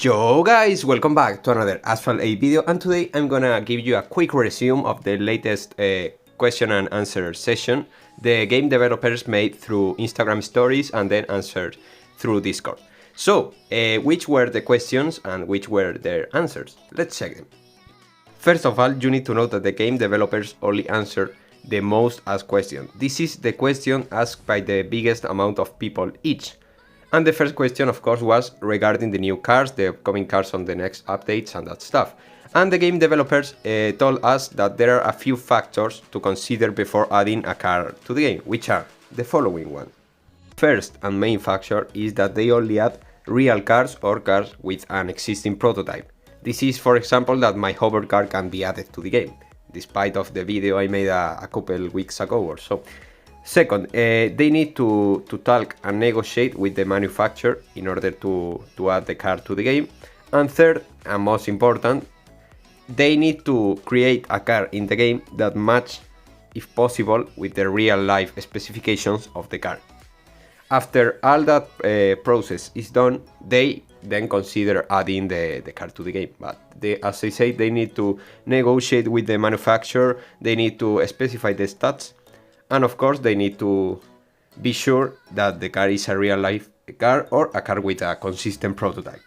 Yo guys, welcome back to another Asphalt 8 video, and today I'm gonna give you a quick resume of the latest question and answer session the game developers made through Instagram stories and then answered through Discord. So, which were the questions and which were their answers? Let's check them. First of all, you need to know that the game developers only answered the most asked question. This is the question asked by the biggest amount of people each. And the first question, of course, was regarding the new cars, the upcoming cars on the next updates and that stuff. And the game developers told us that there are a few factors to consider before adding a car to the game, which are the following one. First and main factor is that they only add real cars or cars with an existing prototype. This is, for example, that my hover car can be added to the game, despite of the video I made a couple weeks ago or so. Second, they need to talk and negotiate with the manufacturer in order to add the car to the game. And third, and most important, they need to create a car in the game that match, if possible, with the real life specifications of the car. After all that process is done, they then consider adding the car to the game. But as I say, they need to negotiate with the manufacturer, they need to specify the stats, and of course they need to be sure that the car is a real life car or a car with a consistent prototype.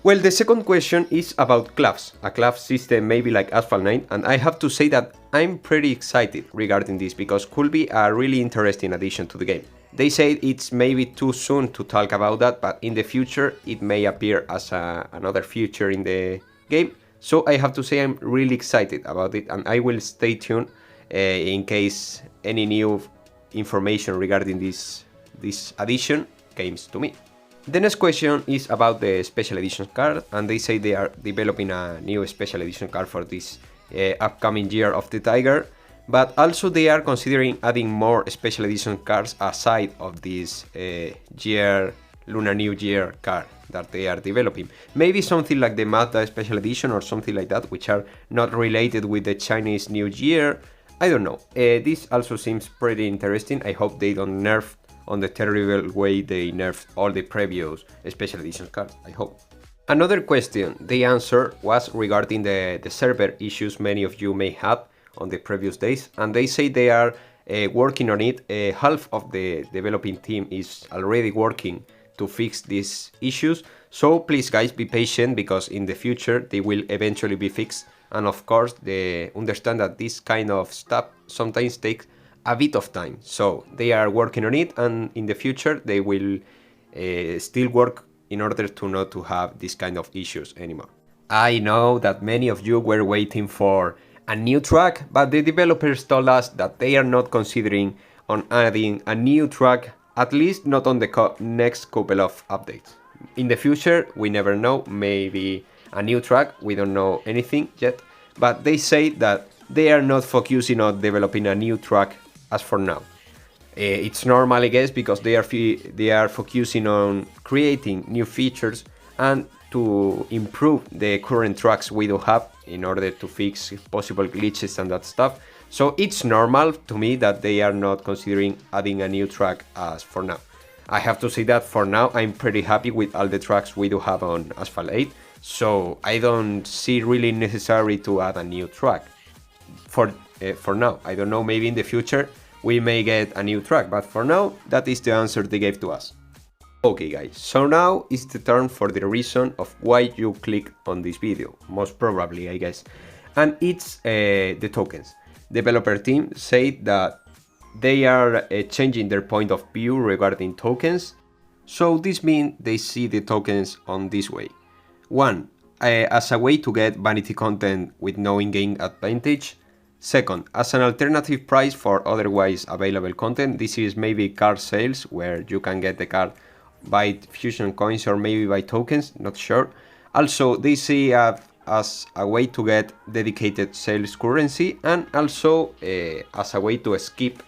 Well, the second question is about class, a class system maybe like Asphalt 9, and I have to say that I'm pretty excited regarding this because could be a really interesting addition to the game. They say it's maybe too soon to talk about that, but in the future it may appear as another feature in the game. So I have to say I'm really excited about it, and I will stay tuned in case any new information regarding this addition comes to me. The next question is about the special edition card, and they say they are developing a new special edition card for this upcoming year of the Tiger, but also they are considering adding more special edition cards aside of this Lunar New Year card that they are developing. Maybe something like the Mazda special edition or something like that, which are not related with the Chinese New Year. I don't know. This also seems pretty interesting. I hope they don't nerf on the terrible way they nerfed all the previous special edition cards. I hope. Another question they answered was regarding the server issues many of you may have on the previous days, and they say they are working on it. Half of the developing team is already working to fix these issues. So please guys, be patient because in the future they will eventually be fixed. And of course, they understand that this kind of stuff sometimes takes a bit of time. So they are working on it, and in the future they will still work in order to not to have this kind of issues anymore. I know that many of you were waiting for a new track, but the developers told us that they are not considering on adding a new track, at least not on the next couple of updates. In the future, we never know, maybe a new track, we don't know anything yet, but they say that they are not focusing on developing a new track as for now. It's normal, I guess, because they are focusing on creating new features and to improve the current tracks we do have in order to fix possible glitches and that stuff. So it's normal to me that they are not considering adding a new track as for now. I have to say that for now I'm pretty happy with all the tracks we do have on Asphalt 8. So I don't see really necessary to add a new track for now. I don't know, maybe in the future we may get a new track, but for now that is the answer they gave to us. Okay guys, so now is the turn for the reason of why you clicked on this video, most probably I guess, and it's the tokens. Developer team said that they are changing their point of view regarding tokens. So this means they see the tokens on this way. One, as a way to get vanity content with no in-game advantage. Second, as an alternative price for otherwise available content. This is maybe card sales where you can get the card by fusion coins or maybe by tokens, not sure. Also, they see as a way to get dedicated sales currency, and also as a way to skip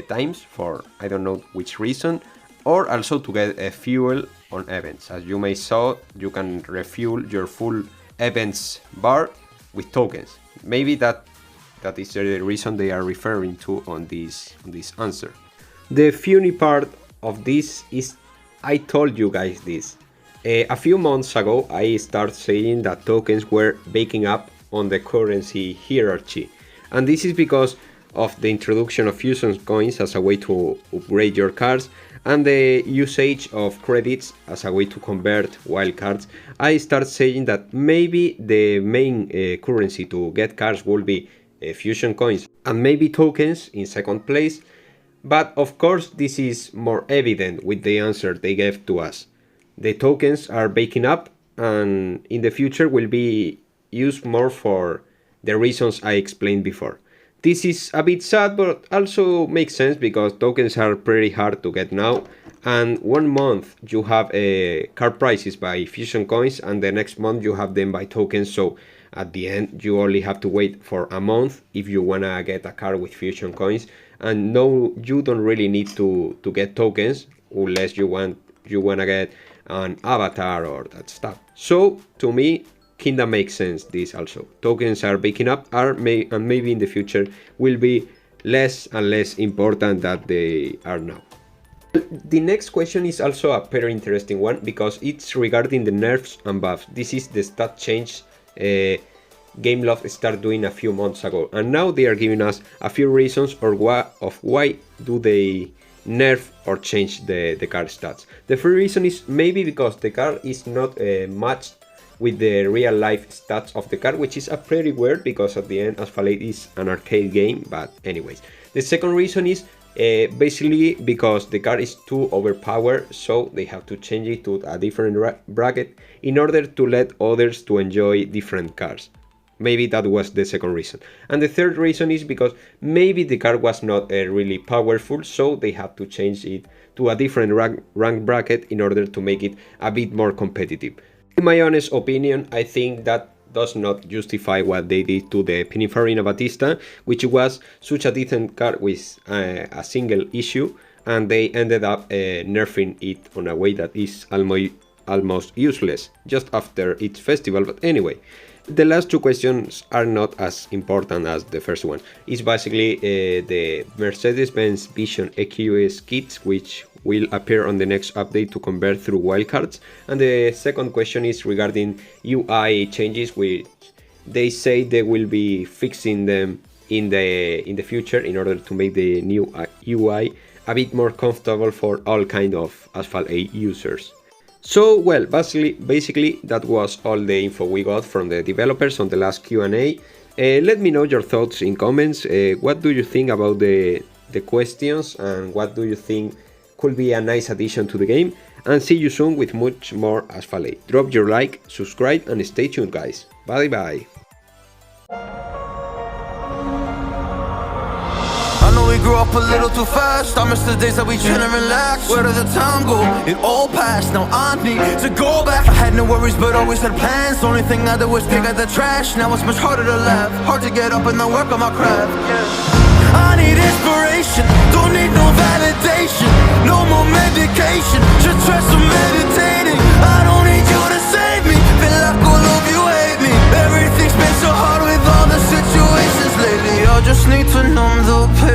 times for I don't know which reason, or also to get fuel on events. As you may saw, you can refuel your full events bar with tokens. Maybe that is the reason they are referring to on this answer. The funny part of this is I told you guys this. A few months ago, I started saying that tokens were baking up on the currency hierarchy. And this is because of the introduction of fusion coins as a way to upgrade your cards and the usage of credits as a way to convert wildcards. I started saying that maybe the main currency to get cards will be fusion coins and maybe tokens in second place. But of course this is more evident with the answer they gave to us. The tokens are baking up and in the future will be used more for the reasons I explained before. This is a bit sad but also makes sense because tokens are pretty hard to get now, and 1 month you have card prices by fusion coins and the next month you have them by tokens, so at the end you only have to wait for a month if you wanna get a card with fusion coins, and no, you don't really need to get tokens unless you wanna get an avatar or that stuff. So to me, kinda makes sense this also. Tokens are baking up and maybe in the future will be less and less important than they are now. The next question is also a very interesting one because it's regarding the nerfs and buffs. This is the stat change Gameloft started doing a few months ago, and now they are giving us a few reasons of why do they nerf or change the card stats. The first reason is maybe because the card is not matched with the real life stats of the card, which is a pretty weird because at the end Asphalt 8 is an arcade game, but anyways. The second reason is basically because the card is too overpowered, so they have to change it to a different bracket in order to let others to enjoy different cards. Maybe that was the second reason. And the third reason is because maybe the card was not really powerful, so they have to change it to a different rank bracket in order to make it a bit more competitive. In my honest opinion, I think that does not justify what they did to the Pininfarina Batista, which was such a decent card with a single issue, and they ended up nerfing it on a way that is almost useless just after its festival. But anyway, the last two questions are not as important as the first one. It's basically the Mercedes-Benz Vision EQS kits, which will appear on the next update to convert through wildcards. And the second question is regarding UI changes, which they say they will be fixing them in the future in order to make the new UI a bit more comfortable for all kind of Asphalt 8 users. So, well, basically that was all the info we got from the developers on the last Q&A. Let me know your thoughts in comments. What do you think about the questions, and what do you think could be a nice addition to the game? And see you soon with much more Asphalt 8. Drop your like, subscribe, and stay tuned, guys. Bye bye. We grew up a little too fast. I miss the days that we chill and relax. Where did the time go? It all passed. Now I need to go back. I had no worries but always had plans. The only thing I did was dig out the trash. Now it's much harder to laugh, hard to get up and then work on my craft. I need inspiration, don't need no validation, no more medication, just try some meditating. I don't need you to save me, feel like all of you hate me. Everything's been so hard with all the situations lately. I just need to numb the pain.